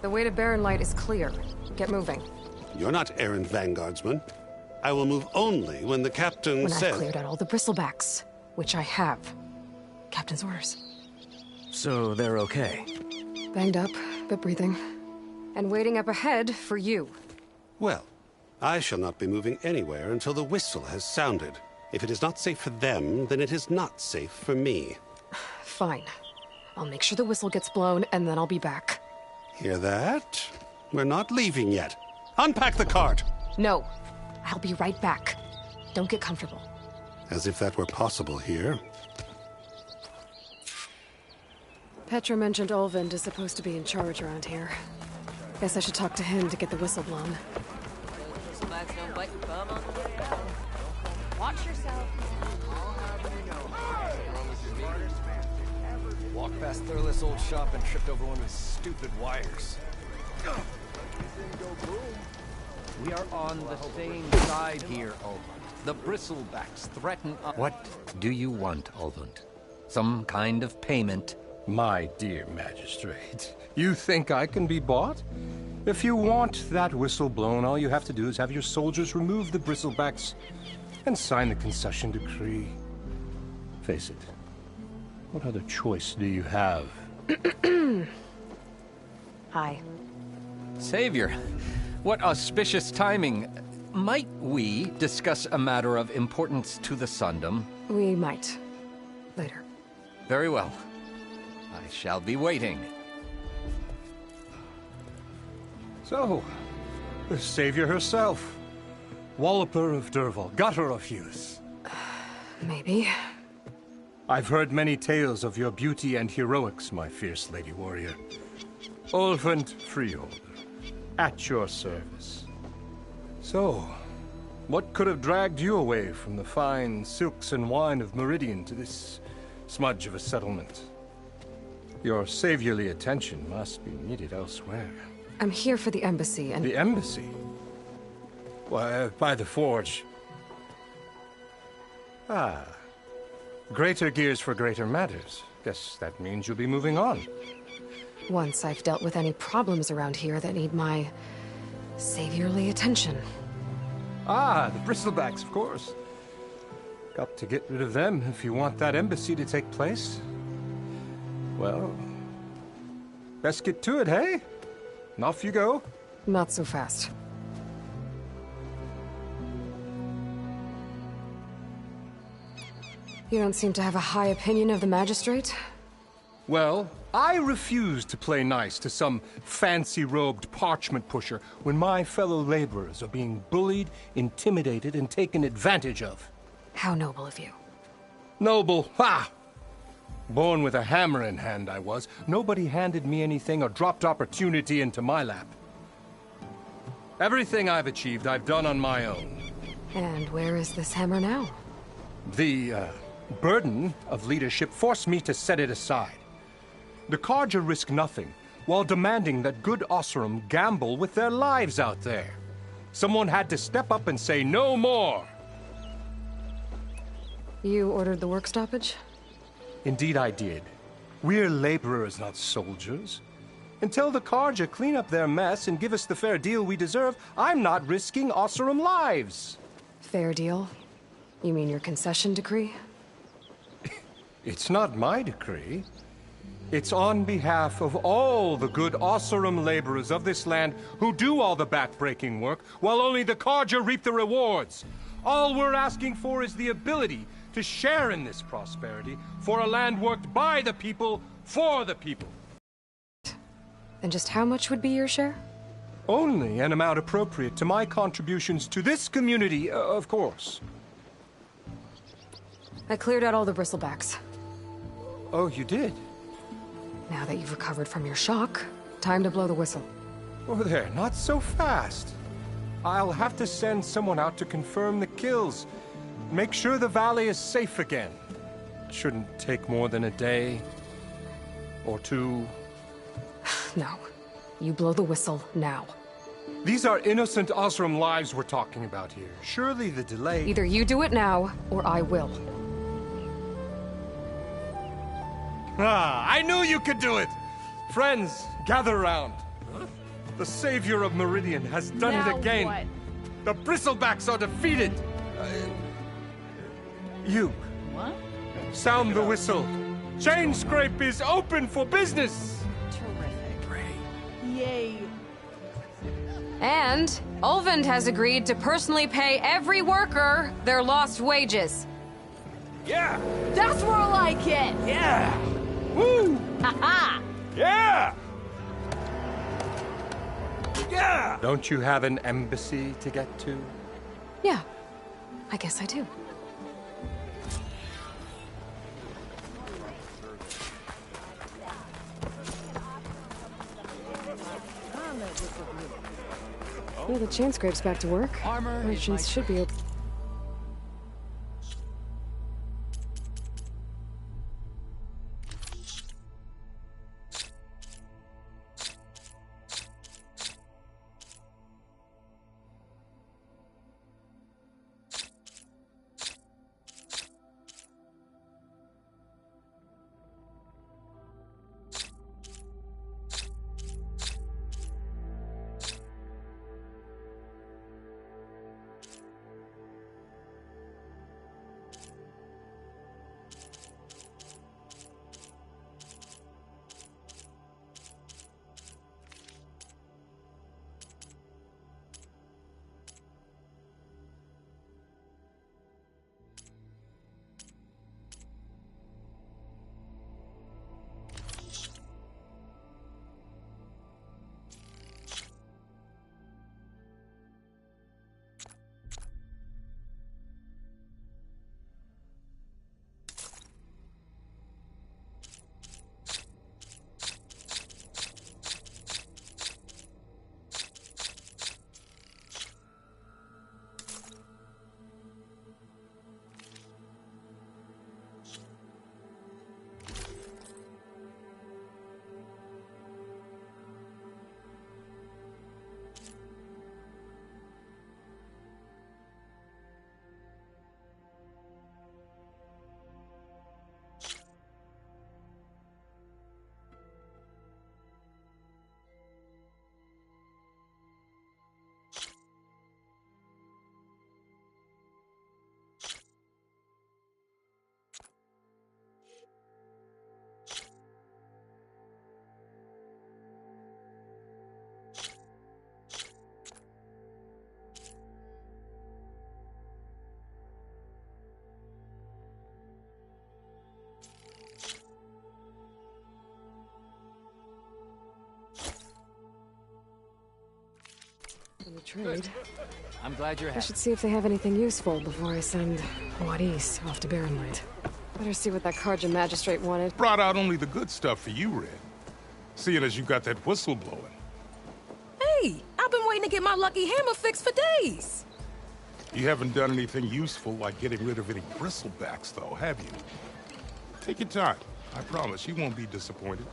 The way to Barren Light is clear. Get moving. You're not errand vanguardsman. I will move only when the captain When says... I've cleared out all the bristlebacks, which I have. Captain's orders. So they're okay? Banged up, but breathing. And waiting up ahead for you. Well, I shall not be moving anywhere until the whistle has sounded. If it is not safe for them, then it is not safe for me. Fine. I'll make sure the whistle gets blown, and then I'll be back. Hear that? We're not leaving yet. Unpack the cart! No. I'll be right back. Don't get comfortable. As if that were possible here. Petra mentioned Olvind is supposed to be in charge around here. Guess I should talk to him to get the whistle blown. Watch yourself. Walked past Thurless old shop and tripped over one of his stupid wires. We are on the same side here, Ulvund. The bristlebacks threaten us. What do you want, Ulvund? Some kind of payment? My dear magistrate, you think I can be bought? If you want that whistle blown, all you have to do is have your soldiers remove the bristlebacks and sign the concession decree. Face it, what other choice do you have? Hi. Savior, what auspicious timing. Might we discuss a matter of importance to the Sundom? We might. Later. Very well. I shall be waiting. So, the savior herself. Walloper of Derval, gutter of youth. Maybe. I've heard many tales of your beauty and heroics, my fierce lady warrior. Ulvund Freeholder, at your service. So, what could have dragged you away from the fine silks and wine of Meridian to this smudge of a settlement? Your saviorly attention must be needed elsewhere. I'm here for the embassy and... The embassy? Why, by the forge. Ah. Greater gears for greater matters. Guess that means you'll be moving on. Once I've dealt with any problems around here that need my... saviorly attention. Ah, the bristlebacks, of course. Got to get rid of them if you want that embassy to take place. Well, best get to it, hey? And off you go. Not so fast. You don't seem to have a high opinion of the magistrate? Well, I refuse to play nice to some fancy-robed parchment pusher when my fellow laborers are being bullied, intimidated, and taken advantage of. How noble of you. Noble, ha! Born with a hammer in hand, I was. Nobody handed me anything or dropped opportunity into my lap. Everything I've achieved, I've done on my own. And where is this hammer now? The, burden of leadership forced me to set it aside. The Carja risk nothing, while demanding that good Oseram gamble with their lives out there. Someone had to step up and say no more. You ordered the work stoppage? Indeed I did. We're laborers, not soldiers. Until the Carja clean up their mess and give us the fair deal we deserve, I'm not risking Oseram lives. Fair deal? You mean your concession decree? It's not my decree. It's on behalf of all the good Oseram laborers of this land who do all the back-breaking work, while only the Carja reap the rewards. All we're asking for is the ability to share in this prosperity for a land worked by the people, for the people. And just how much would be your share? Only an amount appropriate to my contributions to this community, of course. I cleared out all the bristlebacks. Oh, you did? Now that you've recovered from your shock, time to blow the whistle. Oh there, not so fast. I'll have to send someone out to confirm the kills. Make sure the valley is safe again. It shouldn't take more than a day. Or two. No. You blow the whistle now. These are innocent Oseram lives we're talking about here. Surely the delay... Either you do it now, or I will. Ah, I knew you could do it! Friends, gather around. The savior of Meridian has done it again. What? The Bristlebacks are defeated. You, What? sound the whistle. Chainscrape is open for business. Terrific. Yay. And Ulvund has agreed to personally pay every worker their lost wages. Yeah. That's more like it. Yeah. Woo. Ha Yeah. Yeah. Don't you have an embassy to get to? Yeah, I guess I do. Well, the Chainscrape's back to work. Armor is Merchants should be open. In the trade. I'm glad you're I happy. should see if they have anything useful before I send Wadis off to Barrenlight. Better see what that Carja magistrate wanted. Brought out only the good stuff for you, Red. Seeing as you got that whistle blowing. Hey, I've been waiting to get my lucky hammer fixed for days. You haven't done anything useful like getting rid of any bristlebacks, though, have you? Take your time. I promise you won't be disappointed.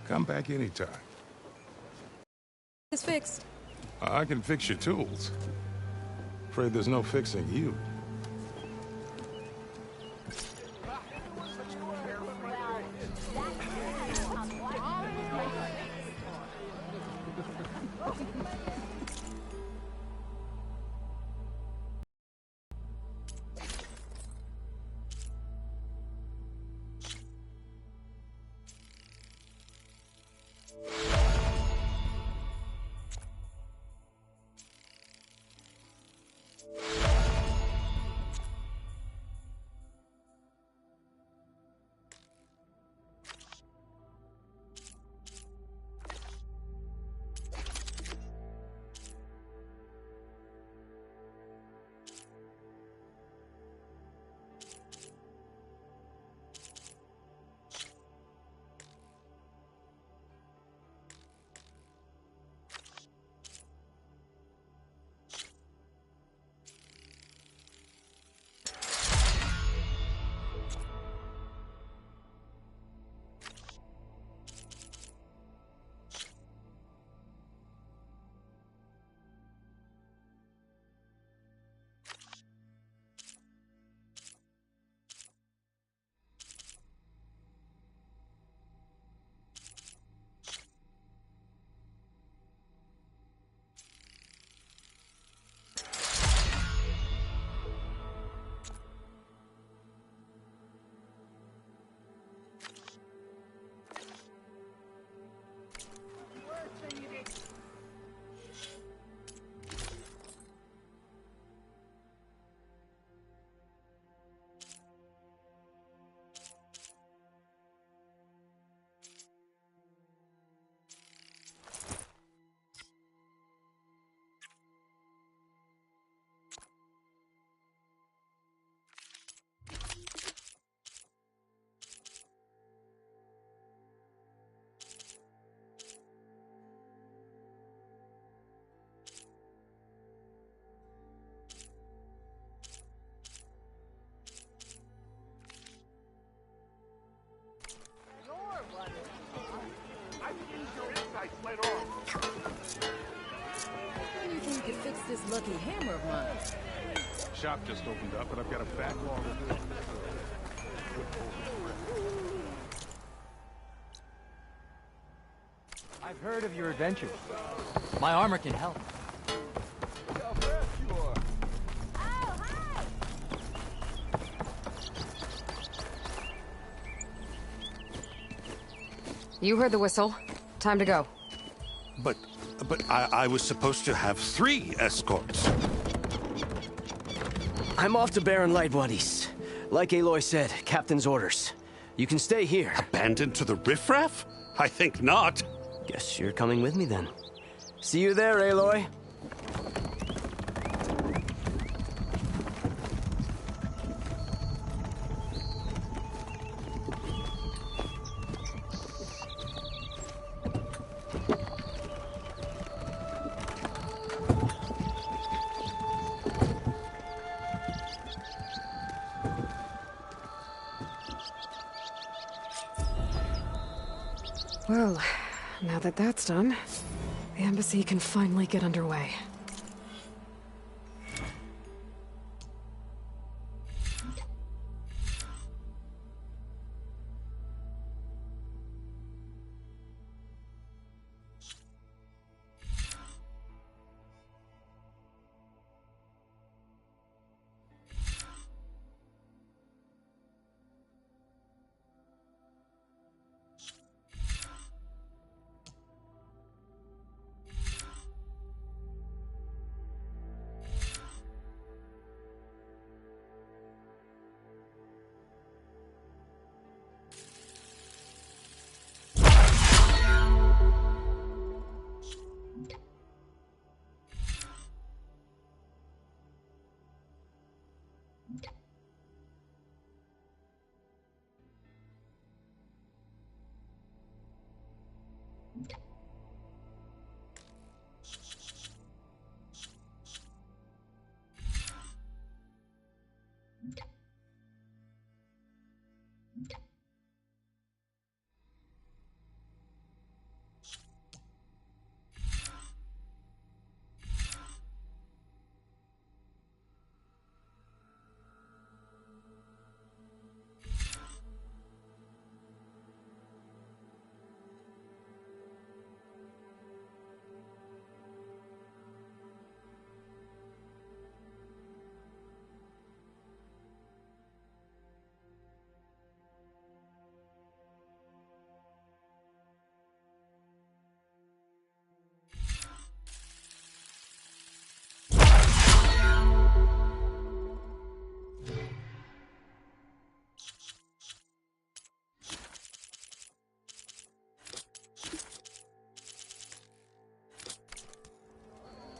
Come back anytime. It's fixed. I can fix your tools. Afraid there's no fixing you. Shop just opened up, and I've got a backlog of work. I've heard of your adventures. My armor can help. How fast you are. You heard the whistle. Time to go. But I was supposed to have 3 escorts. I'm off to Baron Lightbodies. Like Aloy said, Captain's orders. You can stay here. Abandoned to the riffraff? I think not. Guess you're coming with me then. See you there, Aloy. Well, now that that's done, the embassy can finally get underway.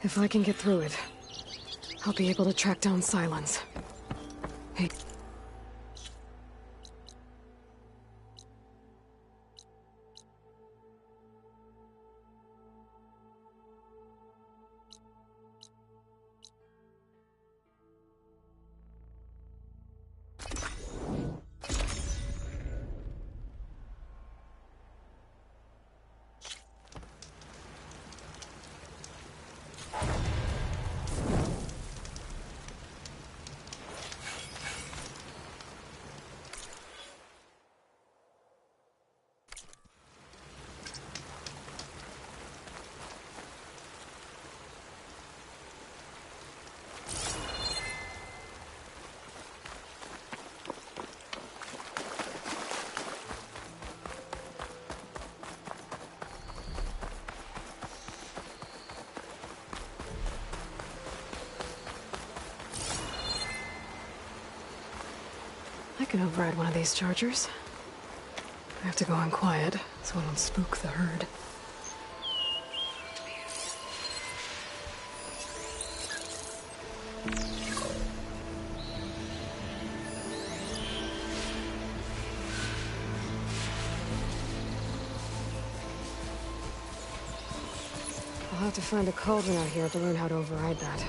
If I can get through it, I'll be able to track down Sylens. Hey. I can override one of these chargers. I have to go in quiet, so I don't spook the herd. I'll have to find a cauldron out here to learn how to override that.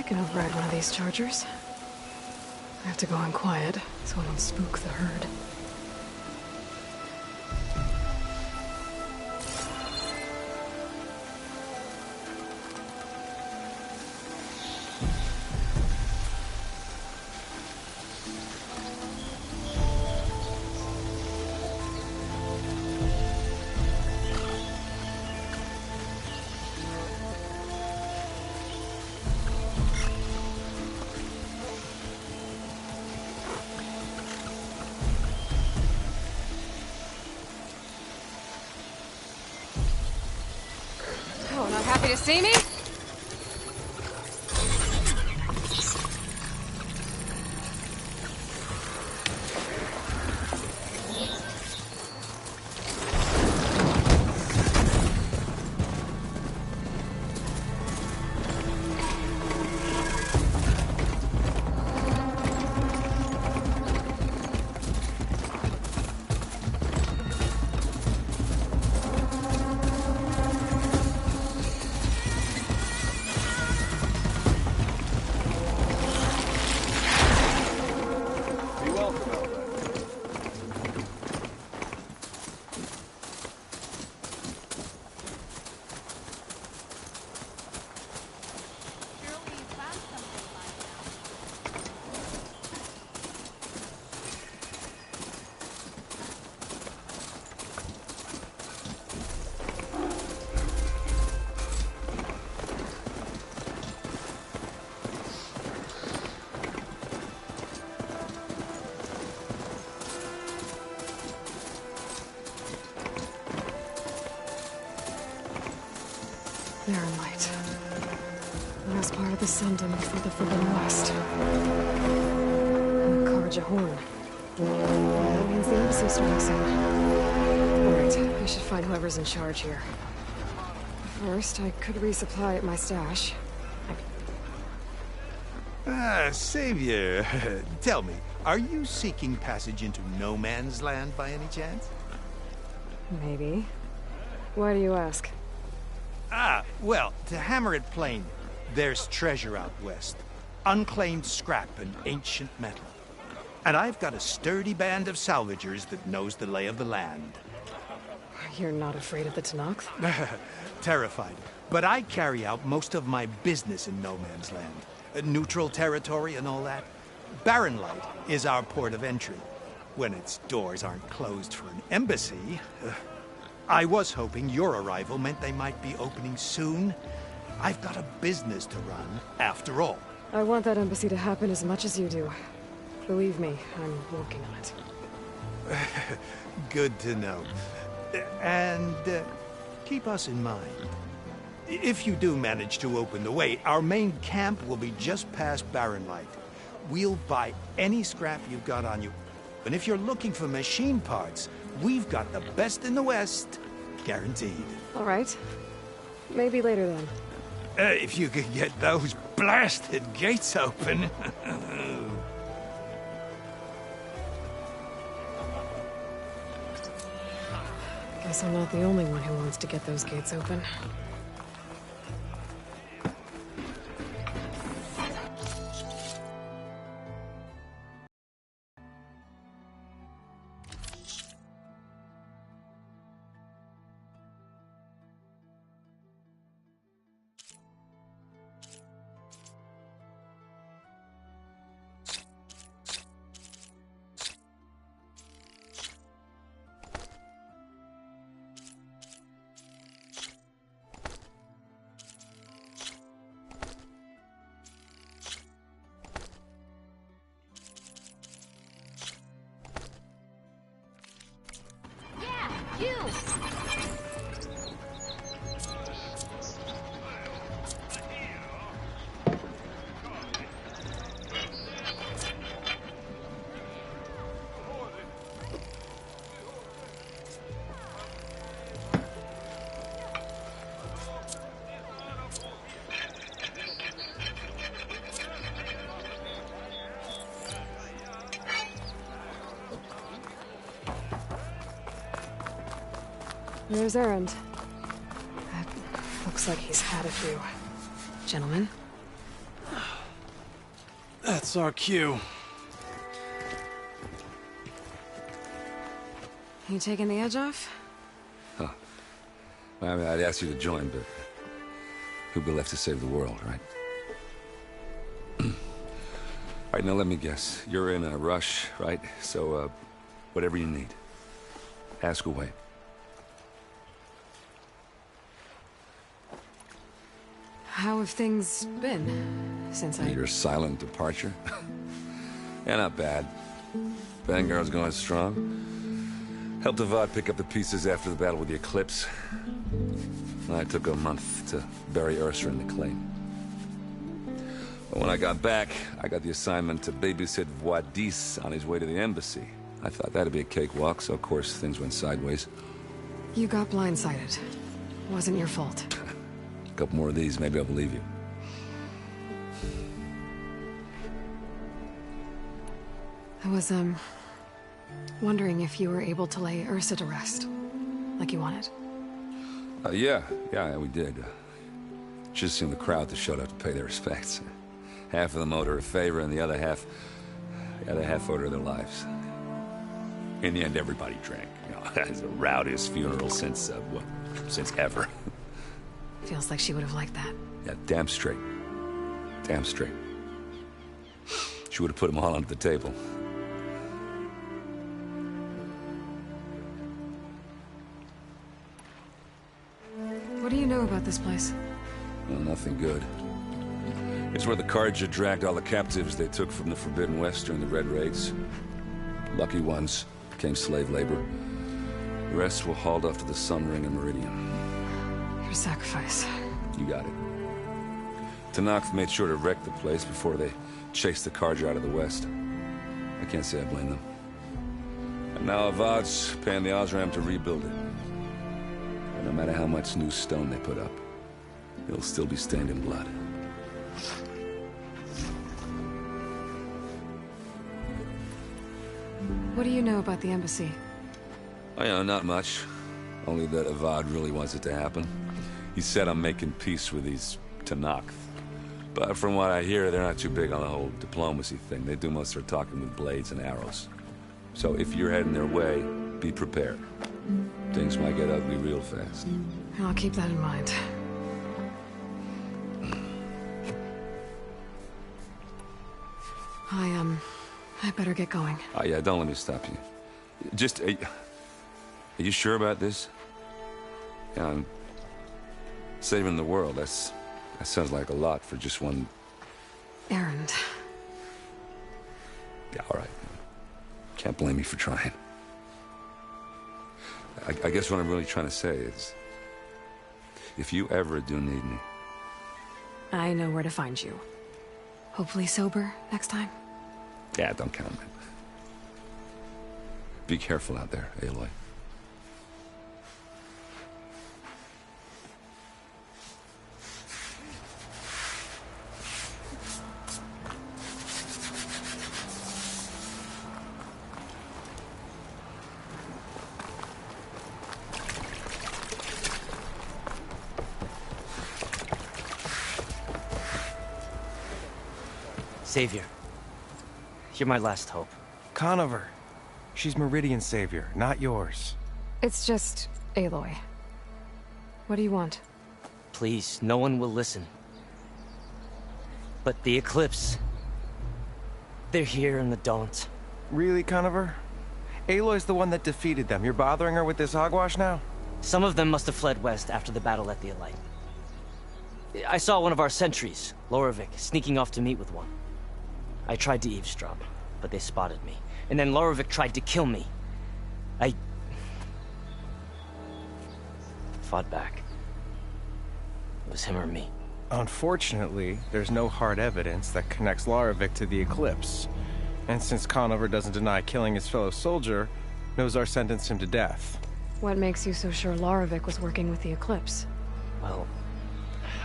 can override one of these chargers. I have to go in quiet, so I don't spook the herd. Oh, not happy to see me? Be welcome, Elder. Surely you found something by now. Barren Light. Last part of the Sundom before the Forbidden West. And the Karja Horn. That means the embassy's starting soon. Alright, I should find whoever's in charge here. First, I could resupply at my stash. Savior, tell me, are you seeking passage into no man's land by any chance? Maybe. Why do you ask? Well, to hammer it plain, there's treasure out west. Unclaimed scrap and ancient metal. And I've got a sturdy band of salvagers that knows the lay of the land. You're not afraid of the Tenakth? Terrified. But I carry out most of my business in no man's land. Neutral territory and all that. Barren Light is our port of entry. When its doors aren't closed for an embassy. I was hoping your arrival meant they might be opening soon. I've got a business to run, after all. I want that embassy to happen as much as you do. Believe me, I'm working on it. Good to know. And keep us in mind. If you do manage to open the way, our main camp will be just past Barren Light. We'll buy any scrap you've got on you. And if you're looking for machine parts, we've got the best in the West. Guaranteed. All right. Maybe later then. If you could get those blasted gates open. Guess I'm not the only one who wants to get those gates open. You! There's Erend. Looks like he's had a few. Gentlemen? It's our cue. You taking the edge off? Huh. Well, I mean, I'd ask you to join, but who'd be left to save the world, right? All right, now let me guess. You're in a rush, right? So, whatever you need, ask away. How have things been since Your silent departure? Yeah, not bad. Vanguard's going strong. Helped Avad pick up the pieces after the battle with the Eclipse. I took a month to bury Ursa in the claim. But when I got back, I got the assignment to babysit Wadis on his way to the embassy. I thought that'd be a cakewalk, so of course things went sideways. You got blindsided. Wasn't your fault. A couple more of these, maybe I'll believe you. I was, wondering if you were able to lay Ursa to rest, like you wanted. Yeah, we did. Just seemed the crowd that showed up to pay their respects. Half of them owed her a favor, and the other half owed her their lives. In the end, everybody drank. You know, it's the rowdiest funeral since ever. Feels like she would have liked that. Yeah, damn straight. Damn straight. She would have put them all under the table. What do you know about this place? Well, nothing good. It's where the Carja dragged all the captives they took from the Forbidden West during the Red Raids. Lucky ones became slave labor. The rest were hauled off to the Sun Ring and Meridian. Your sacrifice. You got it. Tenakth made sure to wreck the place before they chased the Carja out of the West. I can't say I blame them. And now Avad's paying the Osram to rebuild it. And no matter how much new stone they put up, it'll still be stained in blood. What do you know about the embassy? I know, not much. Only that Avad really wants it to happen. He said I'm making peace with these Tenakth. But from what I hear, they're not too big on the whole diplomacy thing. They do most of their talking with blades and arrows. So if you're heading their way, be prepared. Things might get ugly real fast. I'll keep that in mind. I better get going. Oh, yeah, don't let me stop you. Just, are you sure about this? Yeah, I'm saving the world. That sounds like a lot for just one... errand. Yeah, all right. Can't blame me for trying. I guess what I'm really trying to say is, if you ever do need me... I know where to find you. Hopefully sober next time. Yeah, don't count on it. Be careful out there, Aloy. Savior, you're my last hope. Conover. She's Meridian's savior, not yours. It's just Aloy. What do you want? Please, no one will listen. But the Eclipse... they're here in the Daunt. Really, Conover? Aloy's the one that defeated them. You're bothering her with this hogwash now? Some of them must have fled west after the battle at the Elite. I saw one of our sentries, Loravik, sneaking off to meet with one. I tried to eavesdrop, but they spotted me. And then Loravik tried to kill me. I... fought back. It was him or me. Unfortunately, there's no hard evidence that connects Loravik to the Eclipse. And since Conover doesn't deny killing his fellow soldier, Nozar sentenced him to death. What makes you so sure Loravik was working with the Eclipse? Well,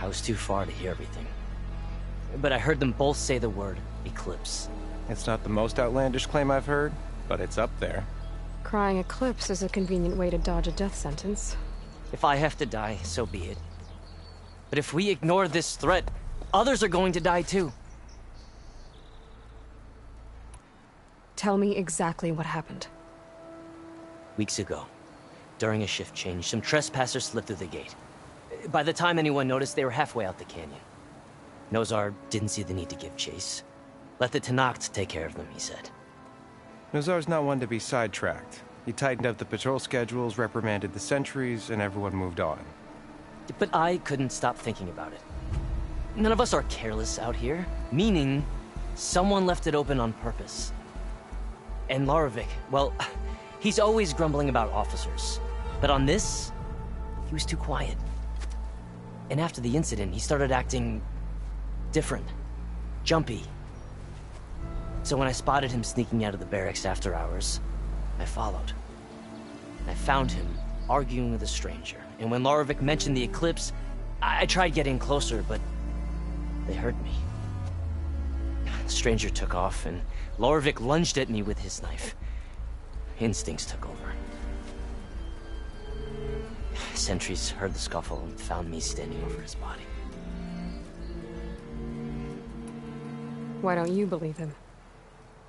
I was too far to hear everything. But I heard them both say the word Eclipse. It's not the most outlandish claim I've heard, but it's up there. Crying Eclipse is a convenient way to dodge a death sentence. If I have to die, so be it. But if we ignore this threat, others are going to die too. Tell me exactly what happened. Weeks ago, during a shift change, some trespassers slipped through the gate. By the time anyone noticed, they were halfway out the canyon. Nozar didn't see the need to give chase. Let the Tenakth take care of them, he said. Nozar's not one to be sidetracked. He tightened up the patrol schedules, reprimanded the sentries, and everyone moved on. But I couldn't stop thinking about it. None of us are careless out here, meaning someone left it open on purpose. And Larovic, well, he's always grumbling about officers. But on this, he was too quiet. And after the incident, he started acting different, jumpy. So when I spotted him sneaking out of the barracks after hours, I followed. I found him arguing with a stranger. And when Larovic mentioned the eclipse, I tried getting closer, but they heard me. The stranger took off, and Larovic lunged at me with his knife. Instincts took over. Sentries heard the scuffle and found me standing over his body. Why don't you believe him?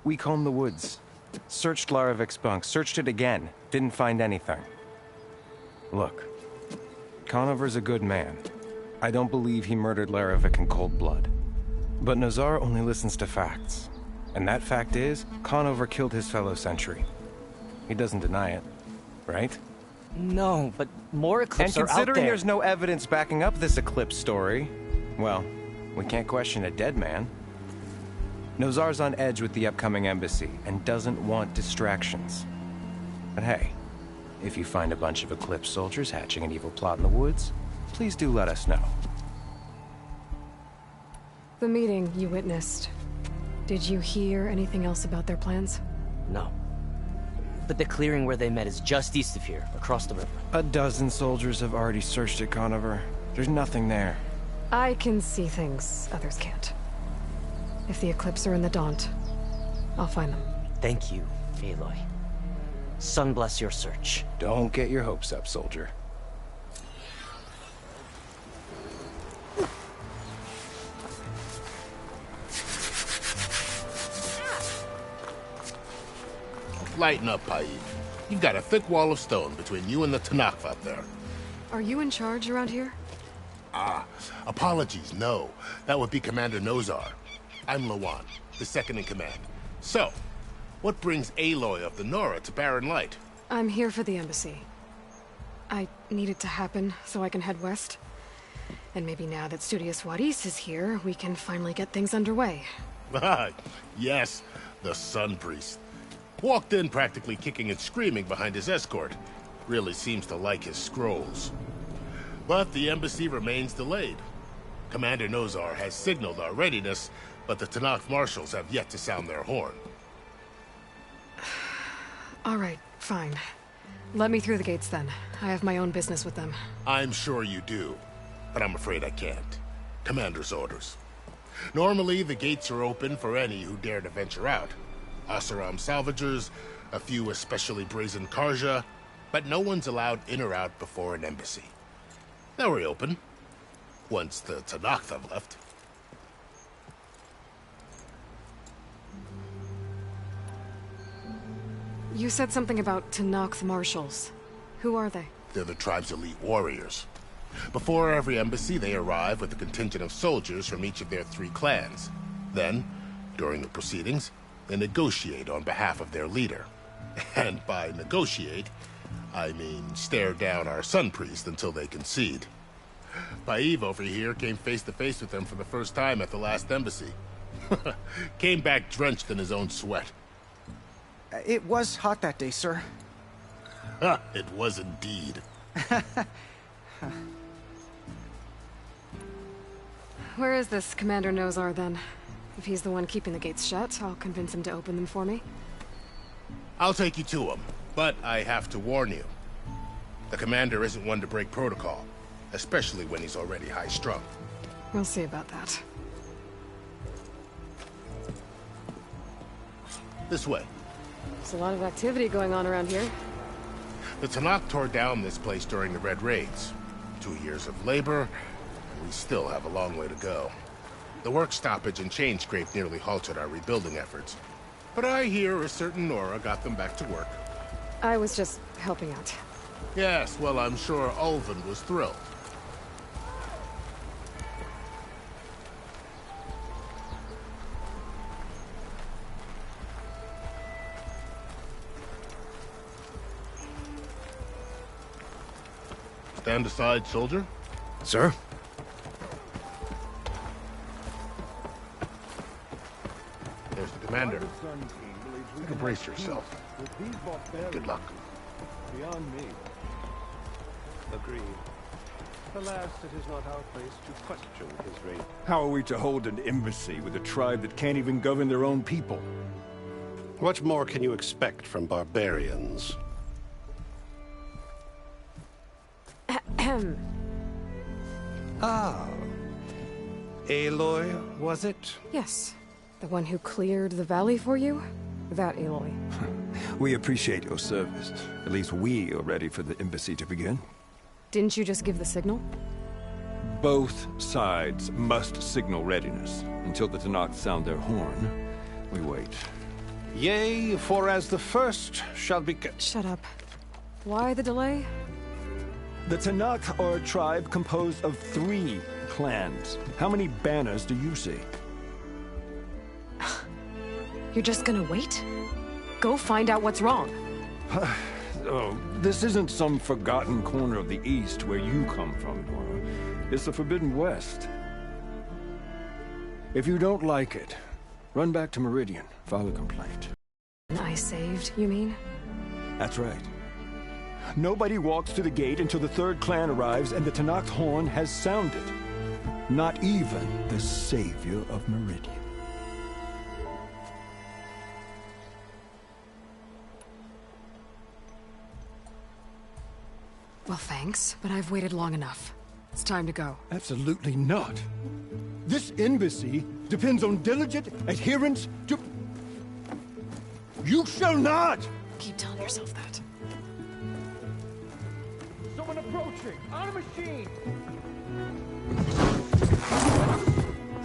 We combed the woods. Searched Larovic's bunk, searched it again. Didn't find anything. Look, Conover's a good man. I don't believe he murdered Larovic in cold blood. But Nozar only listens to facts. And that fact is, Conover killed his fellow sentry. He doesn't deny it, right? No, but more eclipses are out there. And considering there's no evidence backing up this eclipse story, well, we can't question a dead man. Nozar's on edge with the upcoming embassy and doesn't want distractions. But hey, if you find a bunch of Eclipse soldiers hatching an evil plot in the woods, please do let us know. The meeting you witnessed. Did you hear anything else about their plans? No. But the clearing where they met is just east of here, across the river. A dozen soldiers have already searched it, Conover. There's nothing there. I can see things others can't. If the Eclipse are in the Daunt, I'll find them. Thank you, Aloy. Sun bless your search. Don't get your hopes up, soldier. Lighten up, Paid. You've got a thick wall of stone between you and the Tenakth out there. Are you in charge around here? Apologies, no. That would be Commander Nozar. I'm Lawan, the second in command. So, what brings Aloy of the Nora to Barren Light? I'm here for the embassy. I need it to happen so I can head west. And maybe now that Studious Wadis is here, we can finally get things underway. Yes, the Sun Priest. Walked in practically kicking and screaming behind his escort. Really seems to like his scrolls. But the embassy remains delayed. Commander Nozar has signaled our readiness, but the Tenakth marshals have yet to sound their horn. All right, fine. Let me through the gates then. I have my own business with them. I'm sure you do, but I'm afraid I can't. Commander's orders. Normally, the gates are open for any who dare to venture out. Asaram salvagers, a few especially brazen Karja, but no one's allowed in or out before an embassy. They'll reopen, once the Tenakth have left. You said something about Tenakth marshals. Who are they? They're the tribe's elite warriors. Before every embassy, they arrive with a contingent of soldiers from each of their 3 clans. Then, during the proceedings, they negotiate on behalf of their leader. And by negotiate, I mean stare down our Sun Priest until they concede. Paev over here came face to face with them for the first time at the last embassy. Came back drenched in his own sweat. It was hot that day, sir. It was indeed. Where is this Commander Nozar, then? If he's the one keeping the gates shut, I'll convince him to open them for me. I'll take you to him, but I have to warn you. The commander isn't one to break protocol, especially when he's already high-strung. We'll see about that. This way. There's a lot of activity going on around here. The Tenakth tore down this place during the Red Raids. 2 years of labor, and we still have a long way to go. The work stoppage and chain scrape nearly halted our rebuilding efforts. But I hear a certain Nora got them back to work. I was just helping out. Yes, well, I'm sure Ulvund was thrilled. Stand aside, soldier. Sir? There's the commander. You can brace yourself. Good luck. Beyond me. Agreed. Alas, it is not our place to question his reign. How are we to hold an embassy with a tribe that can't even govern their own people? What more can you expect from barbarians? Ah. Aloy, was it? Yes. The one who cleared the valley for you? That Aloy. We appreciate your service. At least we are ready for the embassy to begin. Didn't you just give the signal? Both sides must signal readiness. Until the Tenakth sound their horn, we wait. Yea, for as the first shall be... Shut up. Why the delay? The Tenakth are a tribe composed of 3 clans. How many banners do you see? You're just gonna wait? Go find out what's wrong. Oh, this isn't some forgotten corner of the East where you come from, Nora. It's the Forbidden West. If you don't like it, run back to Meridian, file a complaint. I saved, you mean? That's right. Nobody walks to the gate until the 3rd clan arrives and the Tenakth horn has sounded. Not even the savior of Meridian. Well, thanks, but I've waited long enough. It's time to go. Absolutely not. This embassy depends on diligent adherence to... You shall not! Keep telling yourself that. Someone approaching! On a machine!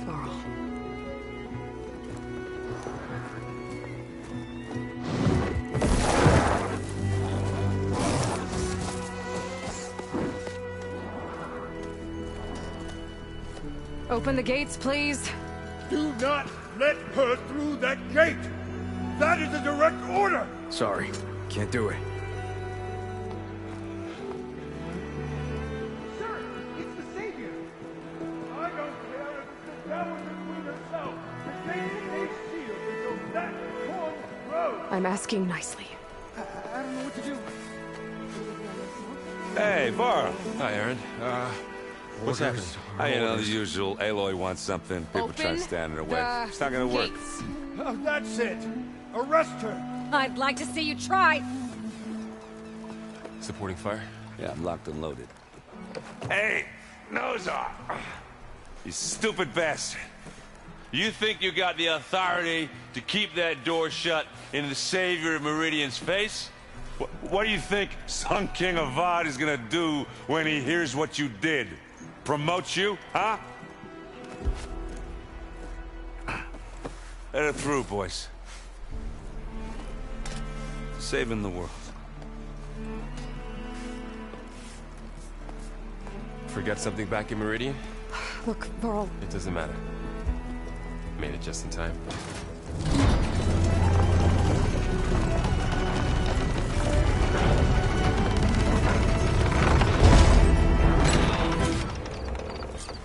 Varl. Open the gates, please. Do not let her through that gate! That is a direct order! Sorry, can't do it. Sir, it's the Savior! I don't care if it's the devil and Queen herself! The gate is sealed until that horn blows! I'm asking nicely. I don't know what to do. Hey, Varl. Hi, Aaron. What's happening? You know, the usual. Aloy wants something. People try to stand in her way. It's not gonna work. Oh, that's it! Arrest her! I'd like to see you try. Supporting fire? Yeah, I'm locked and loaded. Hey, nose off! You stupid bastard. You think you got the authority to keep that door shut in the savior of Meridian's face? What do you think Sun King Avad is gonna do when he hears what you did? Promote you, huh? Let her through, boys. Saving the world. Forget something back in Meridian? Look, Varl. It doesn't matter. Made it just in time.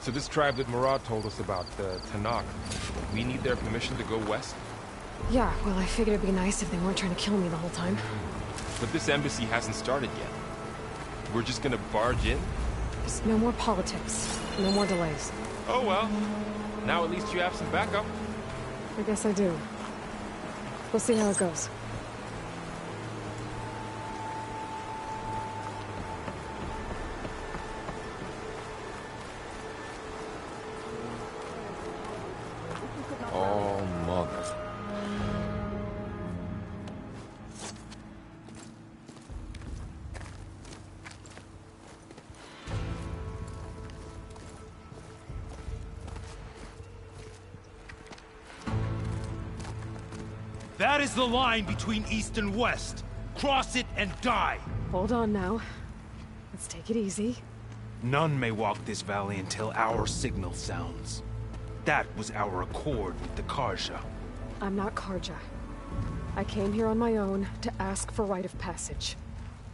So this tribe that Murad told us about, the Tenakth, we need their permission to go west? Yeah, well, I figured it'd be nice if they weren't trying to kill me the whole time. But this embassy hasn't started yet. We're just gonna barge in? Just no more politics. No more delays. Oh well. Now at least you have some backup. I guess I do. We'll see how it goes. Oh, mother. That is the line between East and West. Cross it and die. Hold on now. Let's take it easy. None may walk this valley until our signal sounds. That was our accord with the Carja. I'm not Carja. I came here on my own to ask for rite of passage.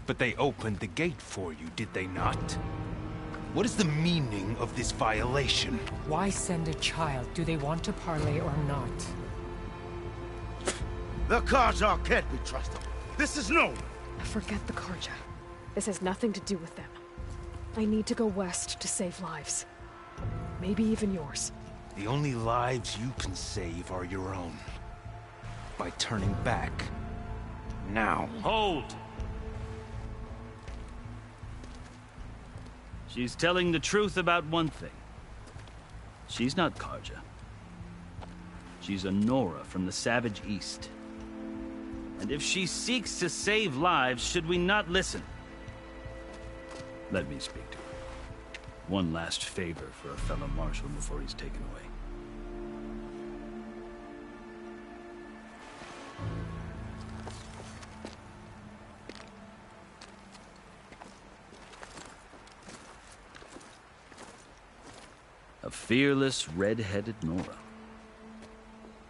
But they opened the gate for you, did they not? What is the meaning of this violation? Why send a child? Do they want to parley or not? The Carja can't be trusted. This is known. Forget the Carja. This has nothing to do with them. I need to go west to save lives. Maybe even yours. The only lives you can save are your own. By turning back. Now. Hold! She's telling the truth about one thing. She's not Carja. She's a Nora from the Savage East. And if she seeks to save lives, should we not listen? Let me speak to her. One last favor for a fellow marshal before he's taken away. A fearless, red-headed Nora.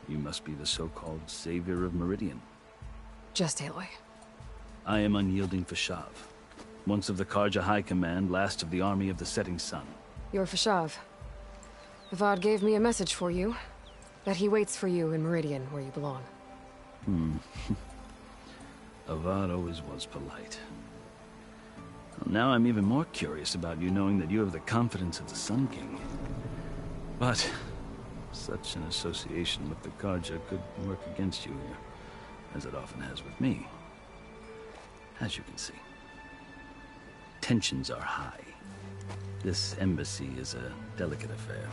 You must be the so-called savior of Meridian. Just Aloy. I am Unyielding Fashav, once of the Carja High Command, last of the Army of the Setting Sun. You're Fashav. Avad gave me a message for you. That he waits for you in Meridian, where you belong. Avad always was polite. Well, now I'm even more curious about you knowing that you have the confidence of the Sun King. But such an association with the Carja could work against you here, as it often has with me. As you can see, tensions are high. This embassy is a delicate affair.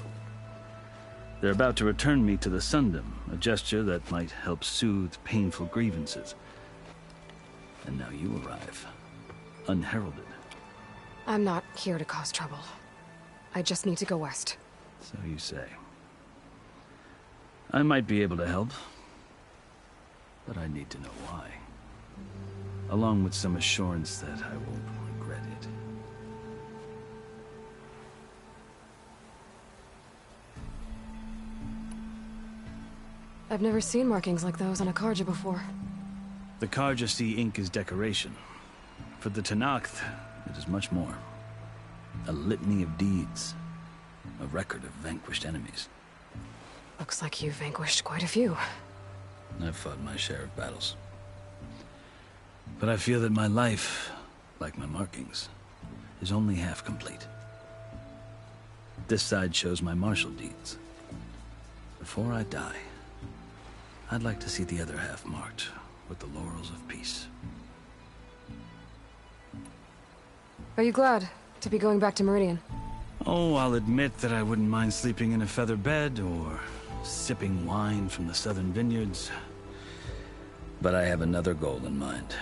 They're about to return me to the Sundom, a gesture that might help soothe painful grievances. And now you arrive, unheralded. I'm not here to cause trouble. I just need to go west. So you say. I might be able to help, but I need to know why. Along with some assurance that I won't regret it. I've never seen markings like those on a Carja before. The Carja see ink as decoration. For the Tenakth, it is much more. A litany of deeds. A record of vanquished enemies. Looks like you've vanquished quite a few. I've fought my share of battles. But I feel that my life, like my markings, is only half complete. This side shows my martial deeds. Before I die, I'd like to see the other half marked with the laurels of peace. Are you glad to be going back to Meridian? Oh, I'll admit that I wouldn't mind sleeping in a feather bed or sipping wine from the southern vineyards. But I have another goal in mind.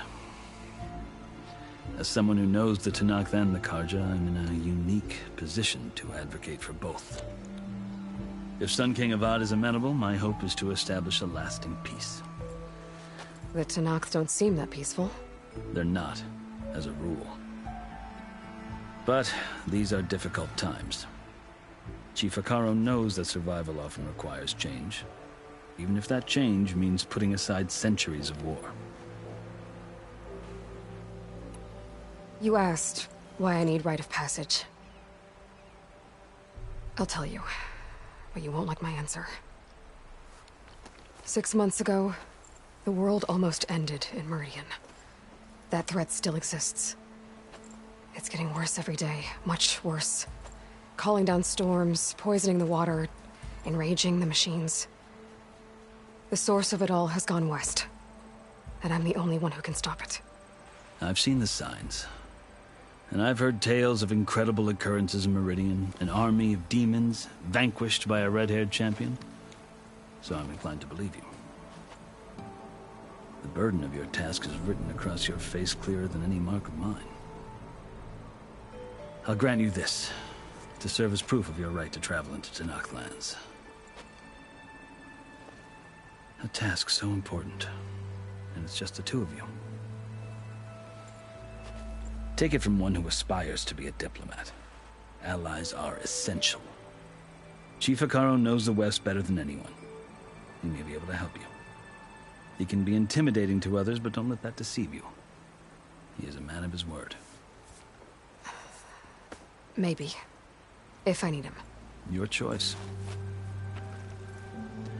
As someone who knows the Tenakth and the Carja, I'm in a unique position to advocate for both. If Sun King Avad is amenable, my hope is to establish a lasting peace. The Tenakth don't seem that peaceful. They're not, as a rule. But these are difficult times. Chief Hekarro knows that survival often requires change, even if that change means putting aside centuries of war. You asked why I need rite of passage. I'll tell you, but you won't like my answer. 6 months ago, the world almost ended in Meridian. That threat still exists. It's getting worse every day, much worse. Calling down storms, poisoning the water, enraging the machines. The source of it all has gone west, and I'm the only one who can stop it. I've seen the signs. And I've heard tales of incredible occurrences in Meridian, an army of demons vanquished by a red-haired champion. So I'm inclined to believe you. The burden of your task is written across your face clearer than any mark of mine. I'll grant you this, to serve as proof of your right to travel into Tenakth lands. A task so important. And it's just the two of you. Take it from one who aspires to be a diplomat. Allies are essential. Chief Hekarro knows the West better than anyone. He may be able to help you. He can be intimidating to others, but don't let that deceive you. He is a man of his word. Maybe. If I need him. Your choice.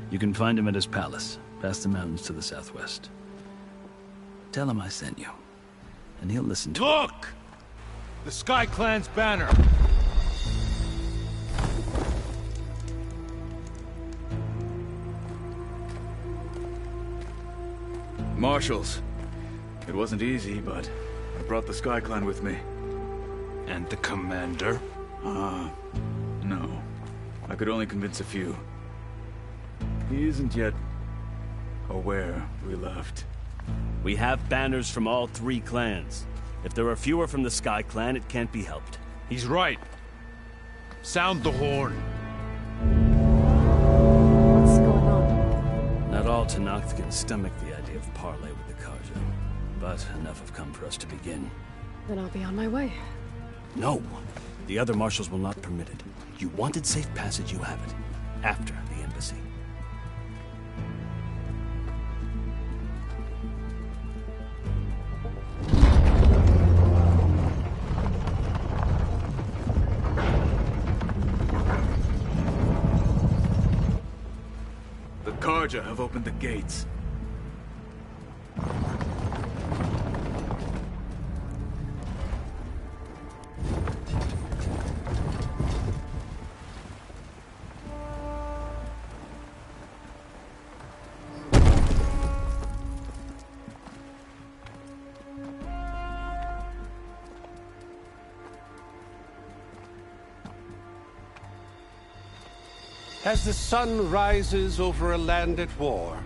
You can find him at his palace, past the mountains to the southwest. Tell him I sent you, and he'll listen to Look! The Sky Clan's banner! Marshals. It wasn't easy, but I brought the Sky Clan with me. And the commander? No. I could only convince a few. He isn't yet aware we left. We have banners from all 3 clans. If there are fewer from the Sky Clan, it can't be helped. He's right. Sound the horn. What's going on? Not all Tenakth can stomach the idea of parley with the Carja, but enough have come for us to begin. Then I'll be on my way. No! The other marshals will not permit it. You wanted safe passage, you have it. After the embassy. The Carja have opened the gates. As the sun rises over a land at war,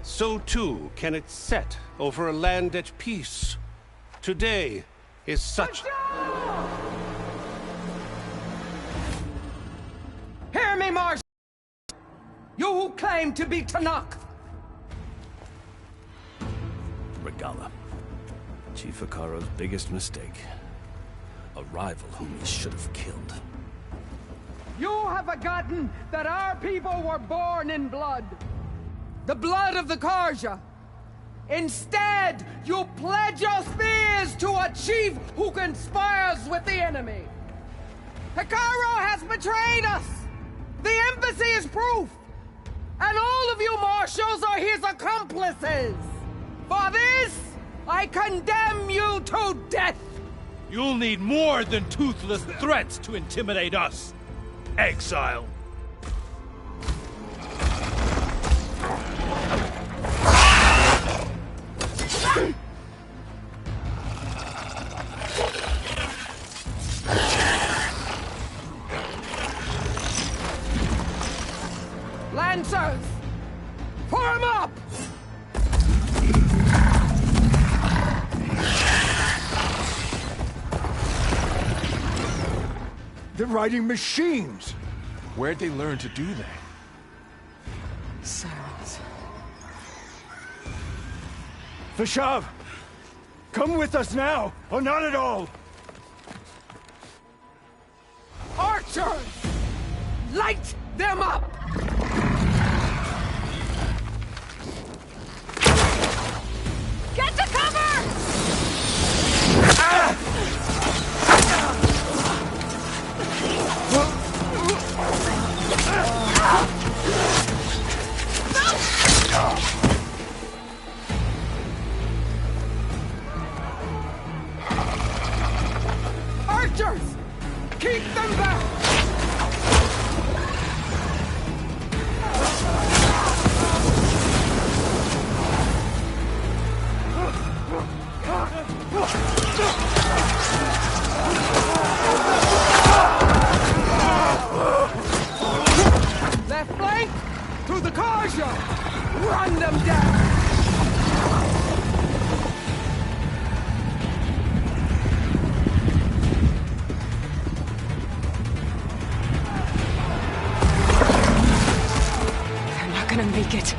so too can it set over a land at peace. Today is such... Hear me, Marshal! You who claim to be Tenakth! Regalla. Chief Hekarro's biggest mistake. A rival whom he should have killed. You have forgotten that our people were born in blood. The blood of the Carja. Instead, you pledge your spears to a chief who conspires with the enemy. Hekarro has betrayed us. The embassy is proof. And all of you marshals are his accomplices. For this, I condemn you to death. You'll need more than toothless threats to intimidate us. Exile. Lancers, form up! They're riding machines! Where'd they learn to do that? Silence. Vashav! Come with us now, or not at all! Archers! Light them up! Get to cover! Archers! Keep them back! Left flank! To the Carja! Run them down! They're not gonna make it.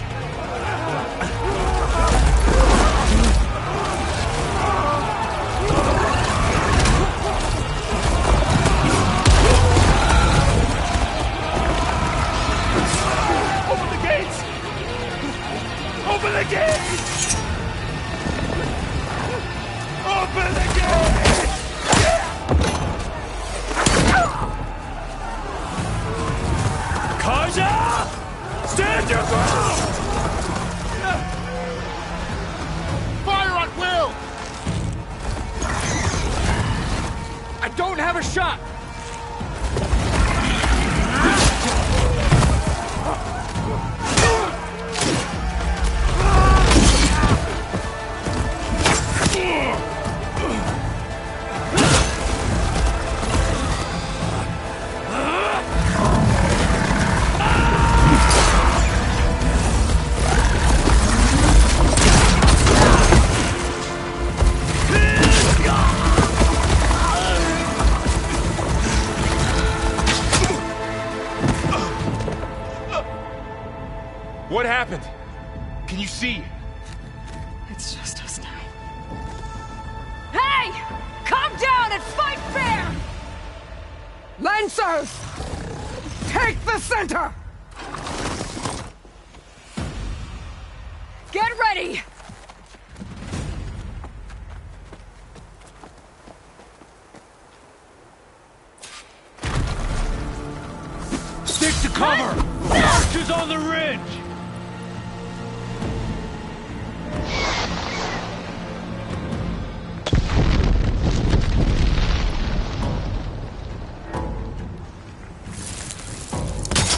have a shot! What happened? Can you see? It's just us now. Hey! Calm down and fight fair! Lancers! Take the center! Get ready! Stick to cover! Archers on the ridge!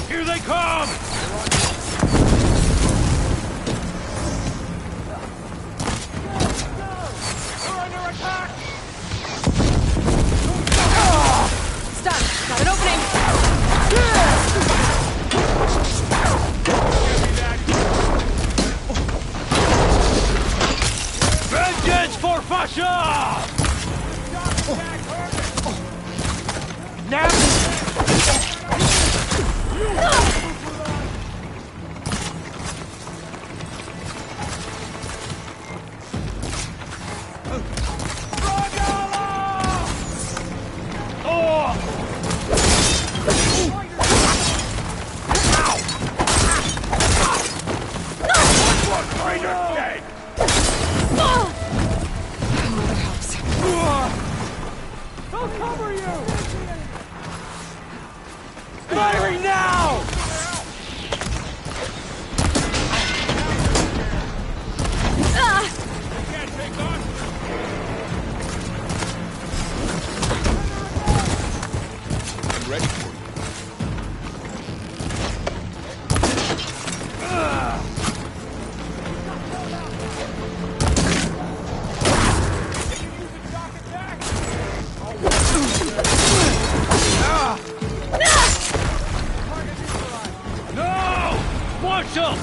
Here they come! We're under attack! Stun! Got an opening! Vengeance for Fasha! Now! They'll cover you! Firing now! I'm ready for you. No! Marshal!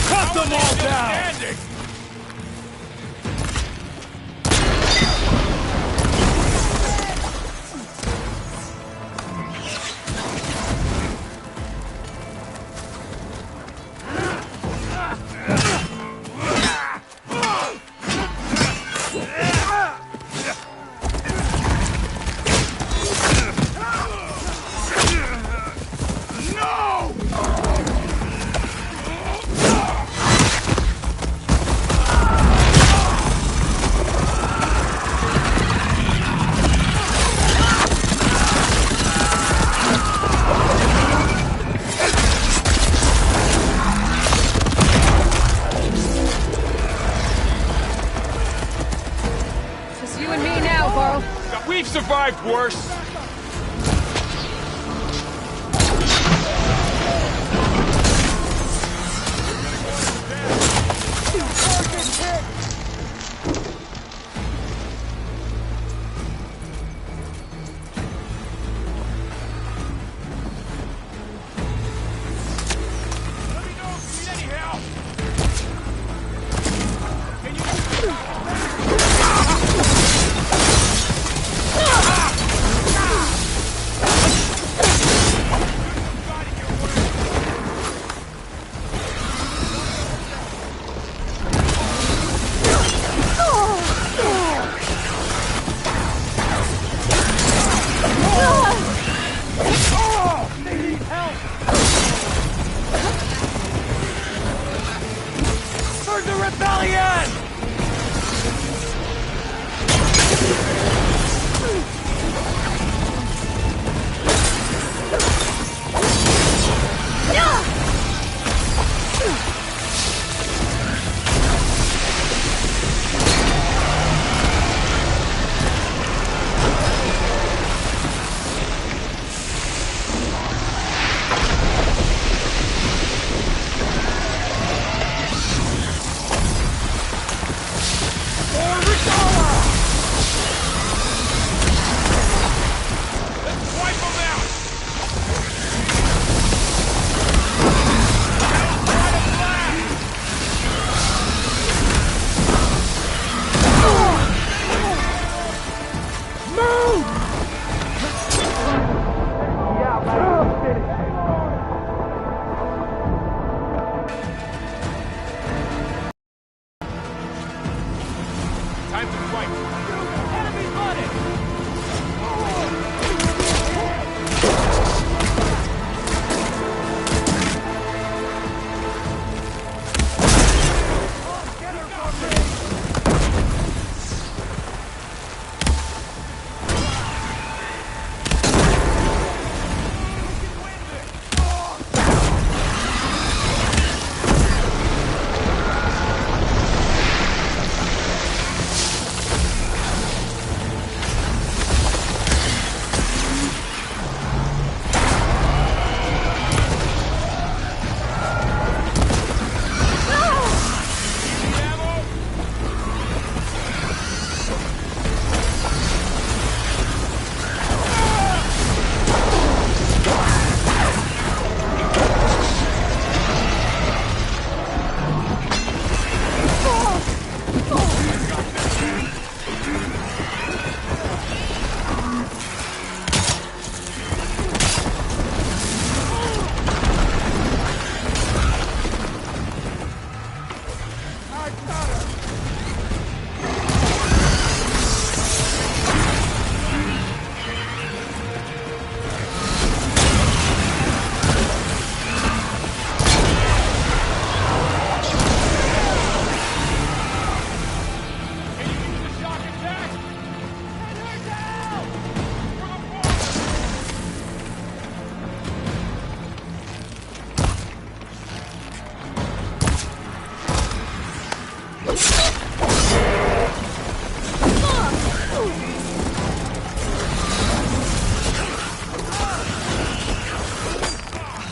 Cut them all down! Just you and me now, Varl. We've survived worse. Time to fight. Enemy spotted!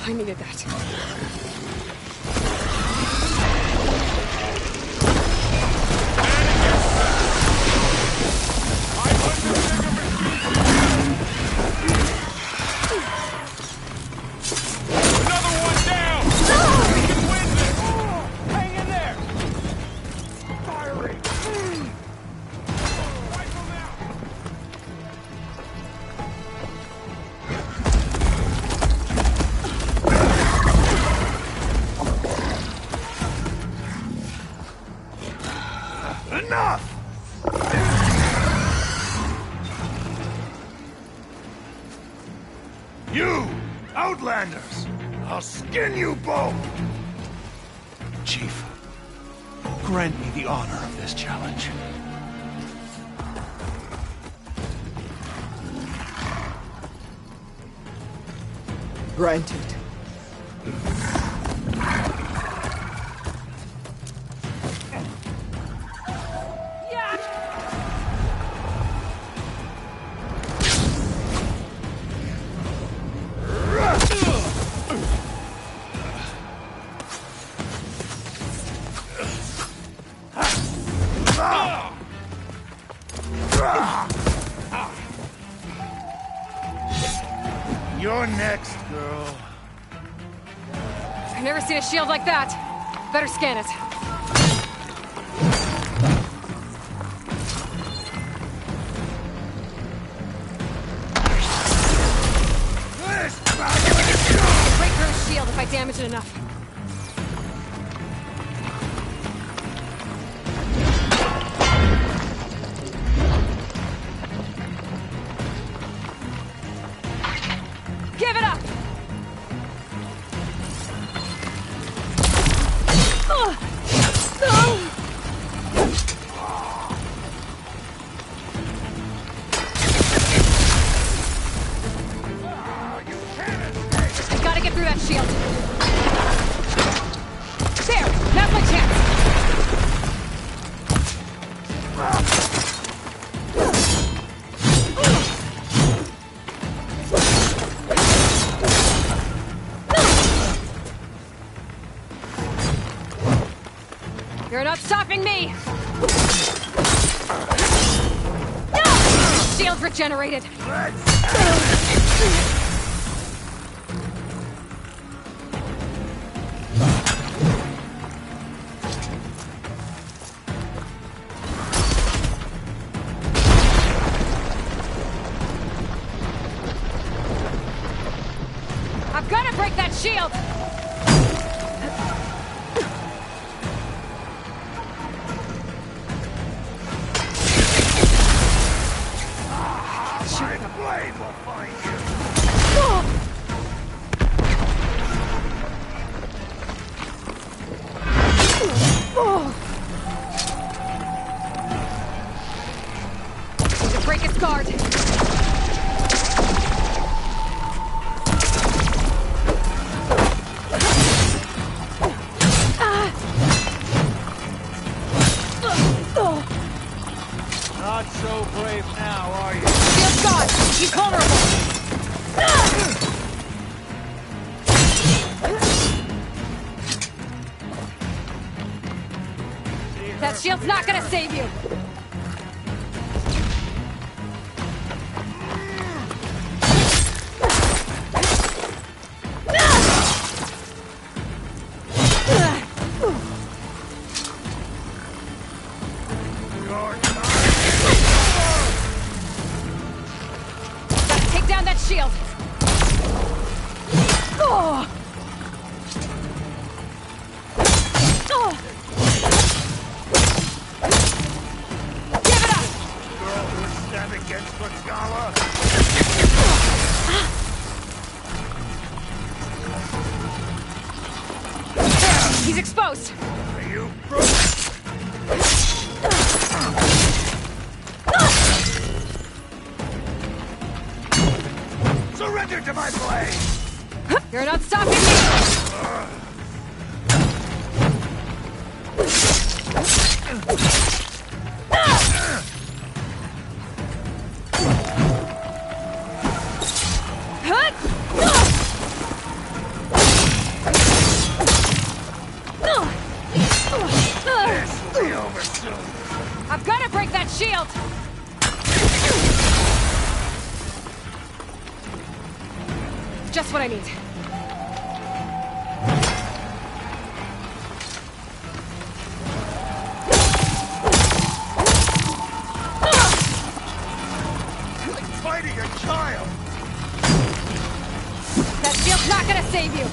I needed that. You, Outlanders! I'll skin you both! Chief, grant me the honor of this challenge. Granted. You're next, girl. I've never seen a shield like that. Better scan it. I'll break her shield if I damage it enough. Give it up! I gotta get through that shield. There! Now's my chance! You're not stopping me! No! Shield regenerated! I've gotta break that shield! blade will find you! Need to break its guard. Not so brave now, are you? Shield's gone. He's vulnerable. That shield's not gonna save you. Gotta take down that shield. Oh. Oh. Give it up! Girl who'd stand against Regala? He's exposed. Are you surrender to my blade! You're not stopping me! This will be over soon. I've got to break that shield! Just what I need. Like fighting a child! That shield's not gonna save you!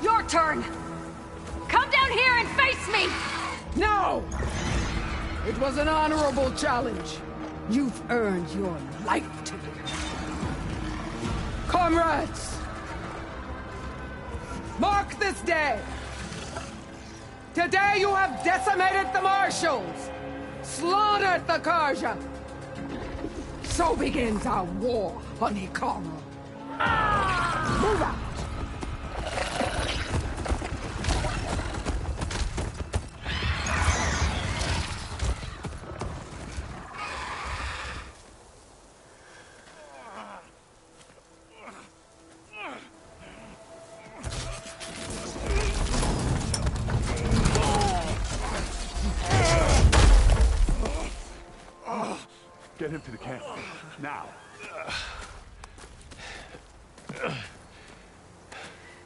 Your turn! Come down here and face me! No! It was an honorable challenge. You've earned your life today. Comrades! Mark this day! Today you have decimated the Marshals! Slaughtered the Karja! So begins our war on Ikara. Move out! Get him to the camp. Now.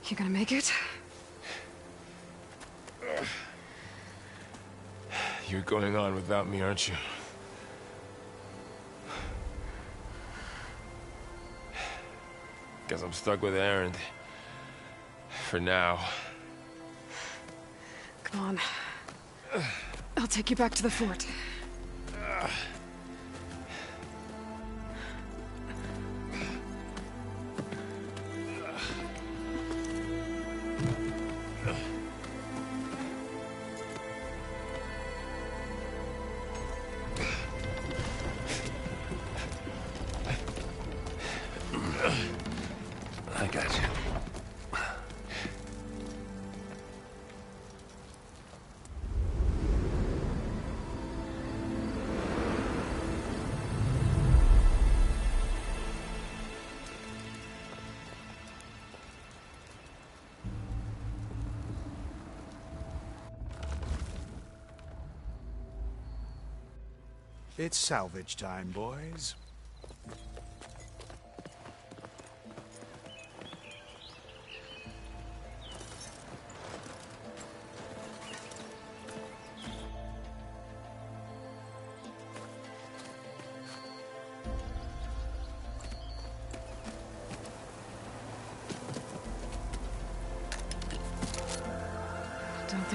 You gonna make it? You're going on without me, aren't you? Guess I'm stuck with Erend. For now. Come on. I'll take you back to the fort. I got you. It's salvage time, boys.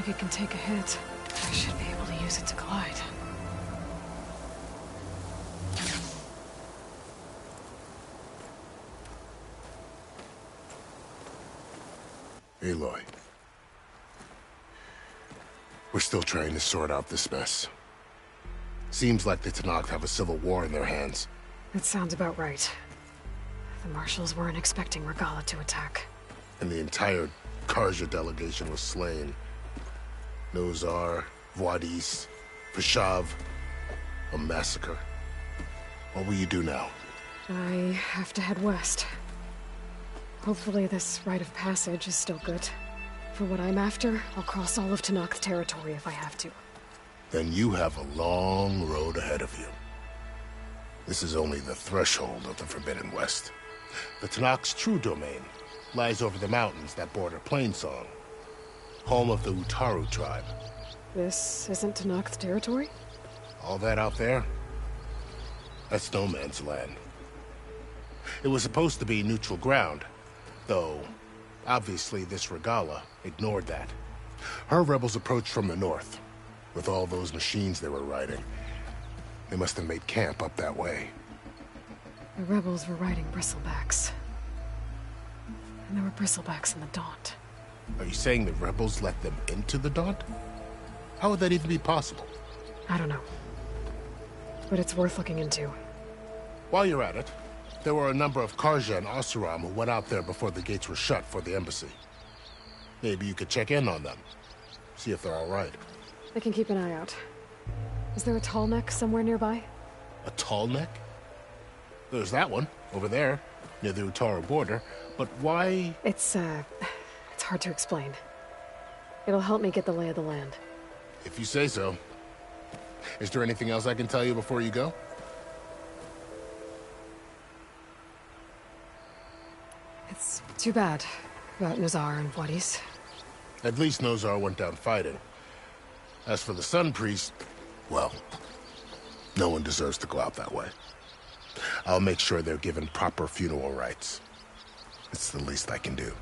think it can take a hit. I should be able to use it to glide. Aloy. We're still trying to sort out this mess. Seems like the Tenakth have a civil war in their hands. That sounds about right. The Marshals weren't expecting Regalla to attack. And the entire Carja delegation was slain. Nozar, Wadis, Fashav. A massacre. What will you do now? I have to head west. Hopefully this rite of passage is still good. For what I'm after, I'll cross all of Tenakth territory if I have to. Then you have a long road ahead of you. This is only the threshold of the Forbidden West. The Tenakth's true domain lies over the mountains that border Plainsong, home of the Utaru tribe. This isn't Tenakth territory? All that out there? That's no man's land. It was supposed to be neutral ground, though obviously this Regalla ignored that. Her rebels approached from the north, with all those machines they were riding. They must have made camp up that way. The rebels were riding bristlebacks. And there were bristlebacks in the Daunt. Are you saying the rebels let them into the Daunt? How would that even be possible? I don't know. But it's worth looking into. While you're at it, there were a number of Carja and Oseram who went out there before the gates were shut for the embassy. Maybe you could check in on them. See if they're all right. I can keep an eye out. Is there a tall neck somewhere nearby? A tall neck? There's that one, over there, near the Utaru border. But why? It's hard to explain. It'll help me get the lay of the land. If you say so. Is there anything else I can tell you before you go? It's too bad about Nozar and Wadis. At least Nozar went down fighting. As for the Sun Priest, well, no one deserves to go out that way. I'll make sure they're given proper funeral rites. It's the least I can do.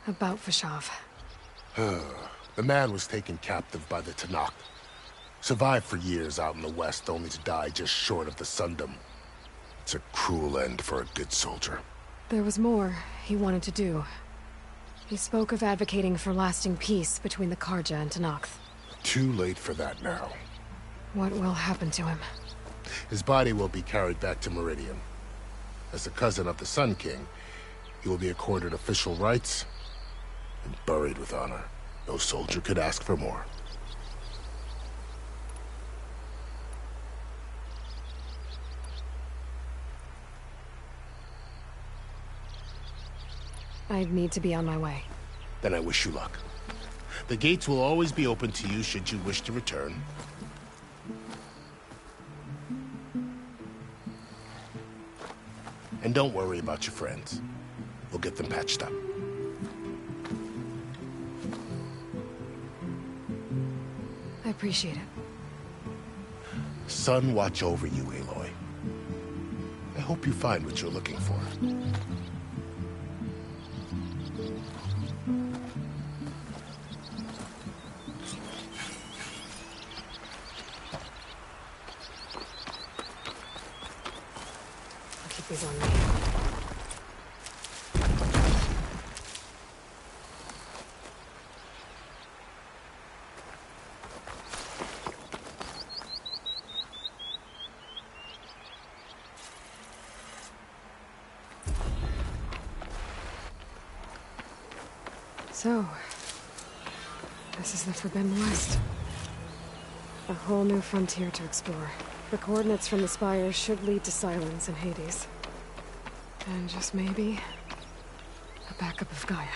About Fashav. The man was taken captive by the Tenakth. Survived for years out in the west, only to die just short of the Sundom. It's a cruel end for a good soldier. There was more he wanted to do. He spoke of advocating for lasting peace between the Carja and Tenakth. Too late for that now. What will happen to him? His body will be carried back to Meridian. As a cousin of the Sun King, he will be accorded official rights and buried with honor. No soldier could ask for more. I need to be on my way. Then I wish you luck. The gates will always be open to you should you wish to return. And don't worry about your friends. We'll get them patched up. I appreciate it. Sun watch over you, Aloy. I hope you find what you're looking for. I'll keep these on me. So, this is the Forbidden West. A whole new frontier to explore. The coordinates from the spires should lead to Silence and Hades. And just maybe, a backup of Gaia.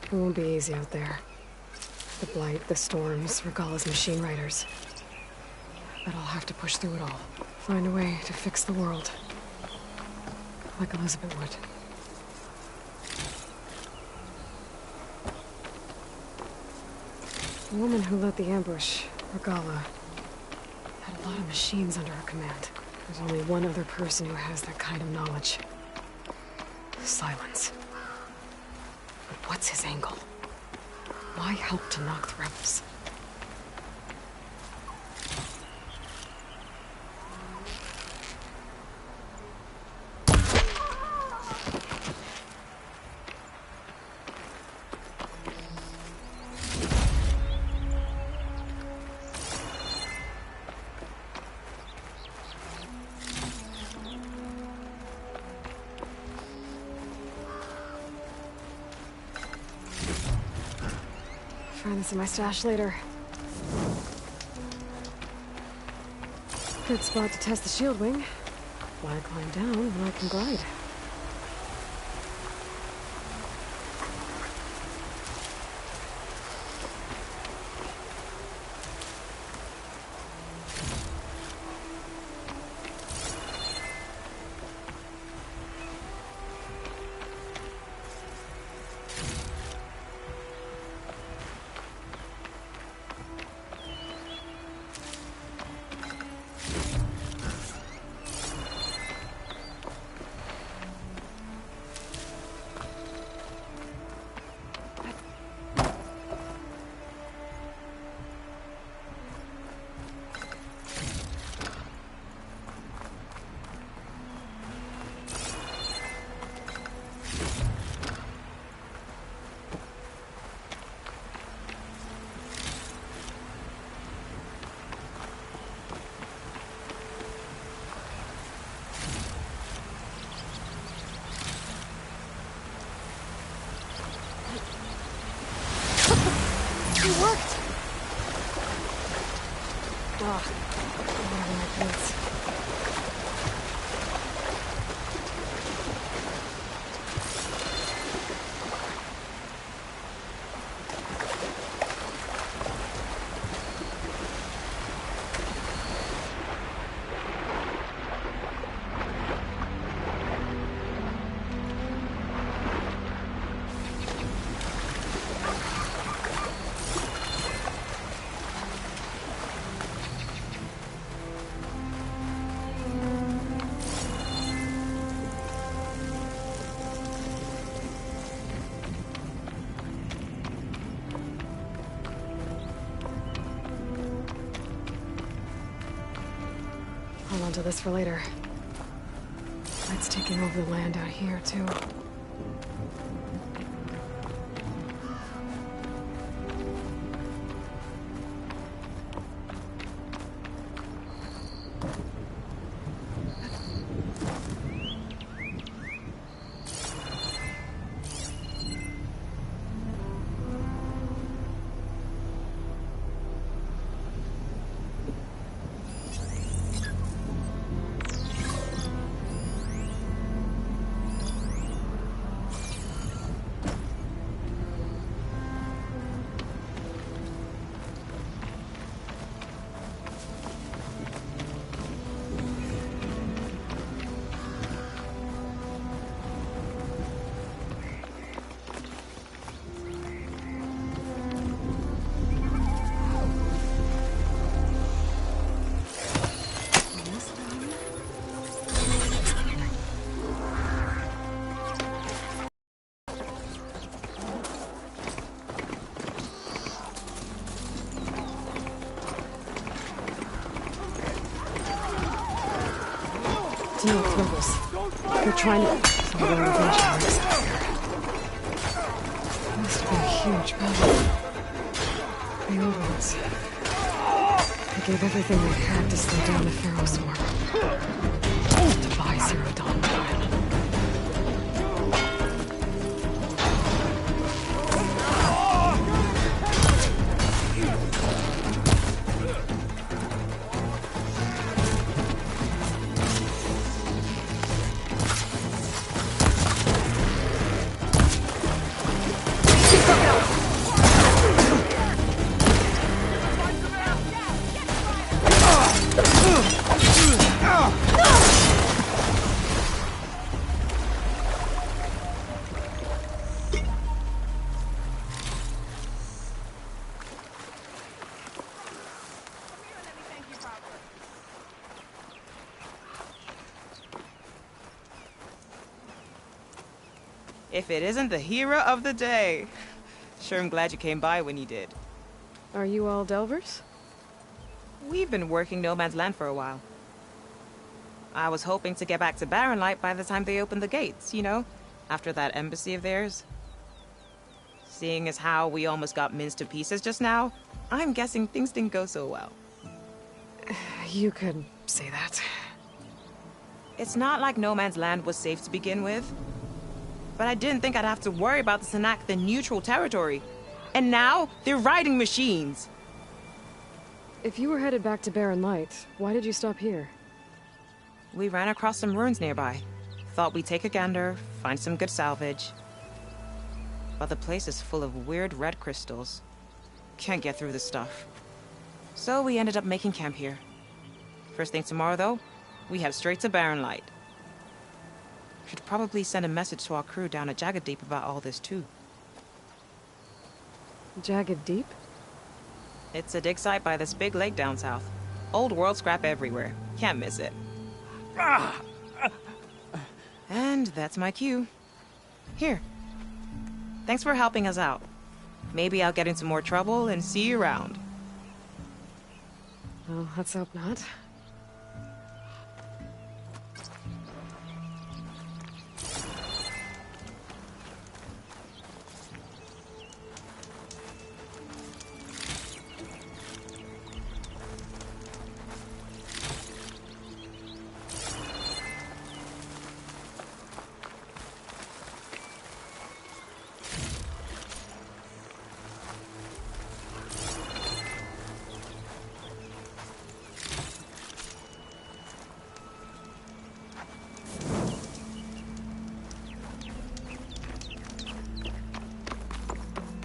It won't be easy out there. The Blight, the Storms, Regalla's machine riders. But I'll have to push through it all. Find a way to fix the world. Like Elizabeth would. The woman who led the ambush, Regalla, had a lot of machines under her command. There's only one other person who has that kind of knowledge. Silence. But what's his angle? Why help to knock the rebels? Find this in my stash later. Good spot to test the shield wing. Why climb down when I can glide? It worked! Ah, whatever my boots. Hold on to this for later. Light's taking over the land out here, too. Deal with rebels. They're trying to... Some of their invasion works out here. Must have been a huge battle. The old ones. They gave everything they had to slow down the Pharaoh swarm. To buy Zero Dawn time. If it isn't the hero of the day. Sure am glad you came by when you did. Are you all Delvers? We've been working No Man's Land for a while. I was hoping to get back to Barren Light by the time they opened the gates, you know? After that embassy of theirs. Seeing as how we almost got minced to pieces just now, I'm guessing things didn't go so well. You could say that. It's not like No Man's Land was safe to begin with. But I didn't think I'd have to worry about the Snack, the neutral territory. And now, they're riding machines! If you were headed back to Barren Light, why did you stop here? We ran across some ruins nearby. Thought we'd take a gander, find some good salvage. But the place is full of weird red crystals. Can't get through the stuff. So we ended up making camp here. First thing tomorrow, though, we head straight to Barren Light. Should probably send a message to our crew down at Jagged Deep about all this, too. Jagged Deep? It's a dig site by this big lake down south. Old world scrap everywhere. Can't miss it. And that's my cue. Here. Thanks for helping us out. Maybe I'll get into more trouble and see you around. Well, let's hope not.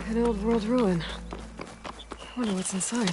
An old world ruin. I wonder what's inside.